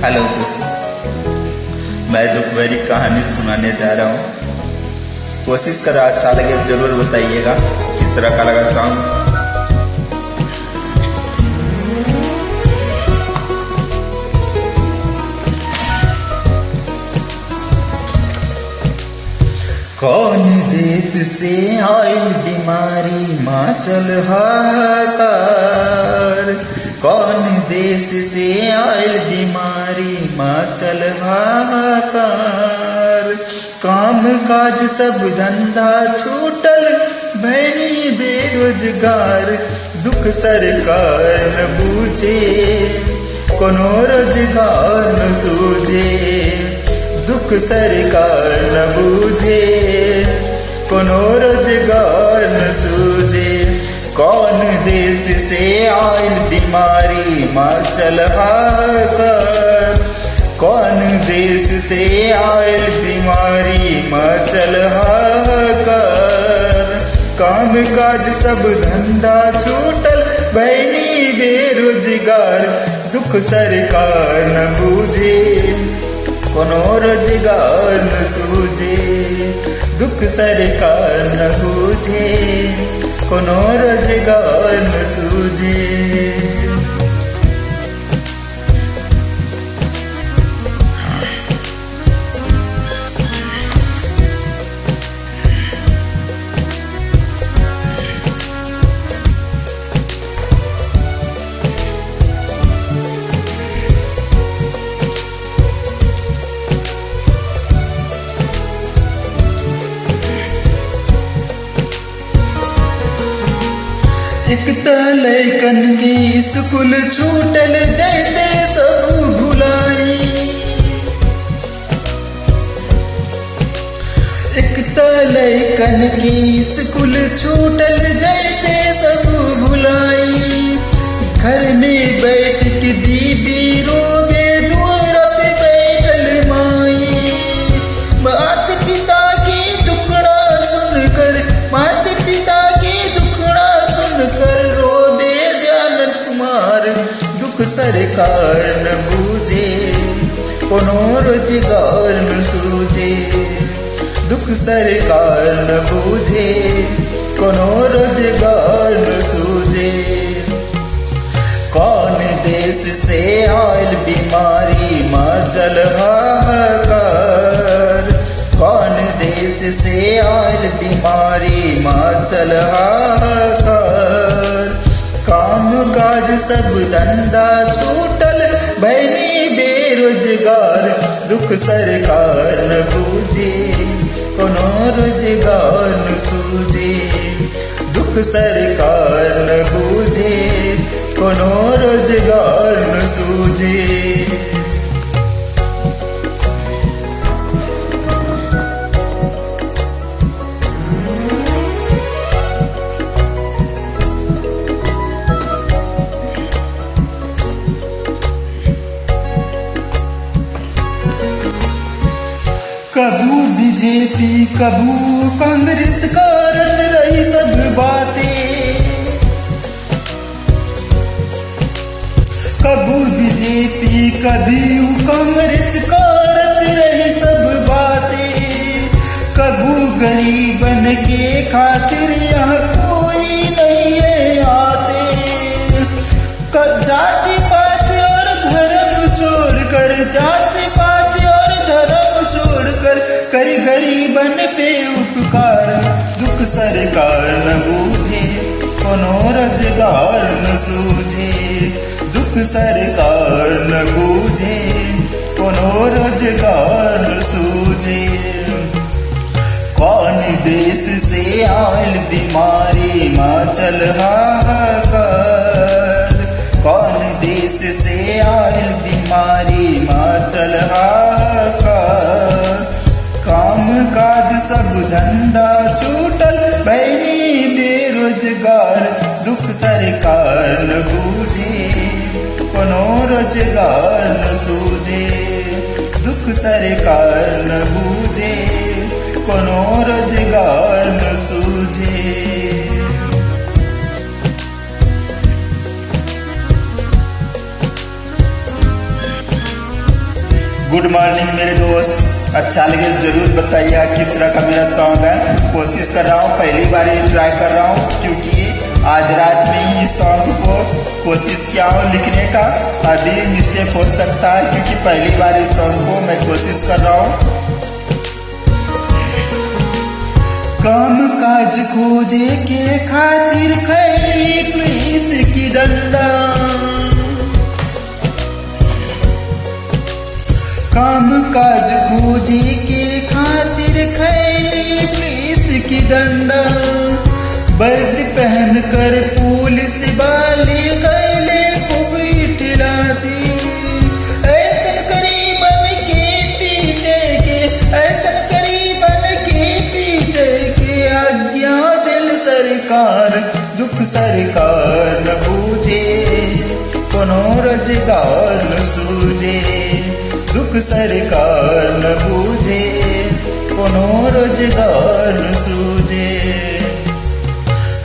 Hello दोस्तों, मैं दुख भरी कहानी सुनाने जा रहा हूँ। कोशिश करो अच्छा लगे जरूर बताइएगा किस तरह का लगा सॉन्ग। कौन देश से आयल बीमारी माचल हाहाकार, कौन देश से आयल बीमारी माचल हाहाकार। काम काज सब धंधा छूटल भैनी बेरोजगार, दुख सरकार न बूझे कोनो रोजगार न सूझे, दुख सरकार न बूझे कोनो रोजगार न सूझे। कौन देश से आयल बीमारी माचल हाहाकार, कौन देश से आयल बीमारी माचल हाहाकार। काम काज सब धंधा छूटल भैनी बेरोजगार, दुख सरकार न बूझे कोनो रोजगार न सूझे, दुख सरकार न बूझे कोनो रोजगार न सूझे। एक लैकन की स्कूल छूटल जैते सब भुलाई, एक लैकन की स्कूल छूटल जैते सब भुलाई। घर में बैठ के बीबी रोवे दुआर पे बैठल माई, मात पिता की दुखड़ा सुनकर, मात पिता की दुखड़ा सुनकर रोवे दयानंद कुमार। दुख सरकार न बूझे कोनो रोजगार न सूझे, दुख सरकार न बूझे कोनो रोजगार न सूझे। कौन देश से आयल बीमारी माचल हाहाकार, कौन देश से आयल बीमारी माचल हाहाकार। काम काज सब धंधा छूटल भैनी बेरोजगार, दुख सरकार न बूझे कोनो रोजगार न सूझे, दुख सरकार न बूझे कोनो रोजगार न सूझे। कबू बीजेपी कबू कांग्रेस करत रही सब बातें, कबू बीजेपी कभी कांग्रेस करत रही सब बातें। कबू गरीबन के खातिर यहाँ कोई नहीं है आते, जाति पात और धर्म छोड़कर, जाति पात और धर्म छोड़कर कर गरीबन पे उपकार। दुख सरकार न बूझे कोनो रोजगार न सूझे, दुख सरकार न बूझे कोनो रोजगार न सूझे। कौन देश से आयल बीमारी माचल हाहाकार, कौन देश से आयल बीमारी माचल हाहाकार। काम काज सब धंधा छूटल भैनी बेरोजगार, दुख सरकार न बूझे कोनो रोजगार न सूझे, दुख सरकार न बूझे कोनो रोजगार न सूझे। गुड मॉर्निंग मेरे दोस्त। अच्छा लगे जरूर बताइएगा किस तरह का मेरा सॉन्ग है। कोशिश कर रहा हूँ, पहली बार ही ट्राई कर रहा हूँ क्योंकि आज रात में ही इस सॉन्ग को कोशिश किया हूँ लिखने का। अभी मिस्टेक हो सकता है क्योंकि पहली बार इस सॉन्ग को मैं कोशिश कर रहा हूँ। काम काज खोजे के खातिर खैली पुलिस की डंडा, काम काज खोजे के खातिर खैली पुलिस की डंडा, वर्दी पहन कर पुलिस वाले गैले खूब इठलाती। ऐसन गरीबन के पीटे के, ऐसन गरीबन के पीटे के आज्ञा दिल सरकार, दुख सरकार न बूझे, कोनो रोजगार न सूझे, दुख सरकार न बूझे, कोनो रोजगार न सूझे।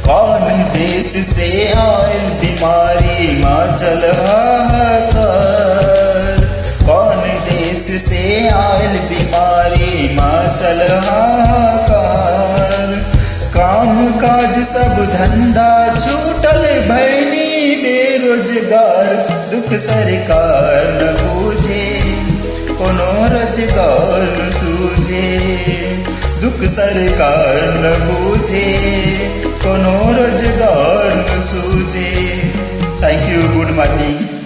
कौन देश से आयल बीमारी हिमाचल हाहाकार, कौन देश से आयल बीमारी हिमाचल हाहाकार। काम काज सब धंधा छूटल भैनी बेरोजगार, दुख सरकार न बूझे, कोनो रोजगार न सूझे, दुख सरकार न बूझे, कोनो रोजगार न सूझे। Thank you, good morning.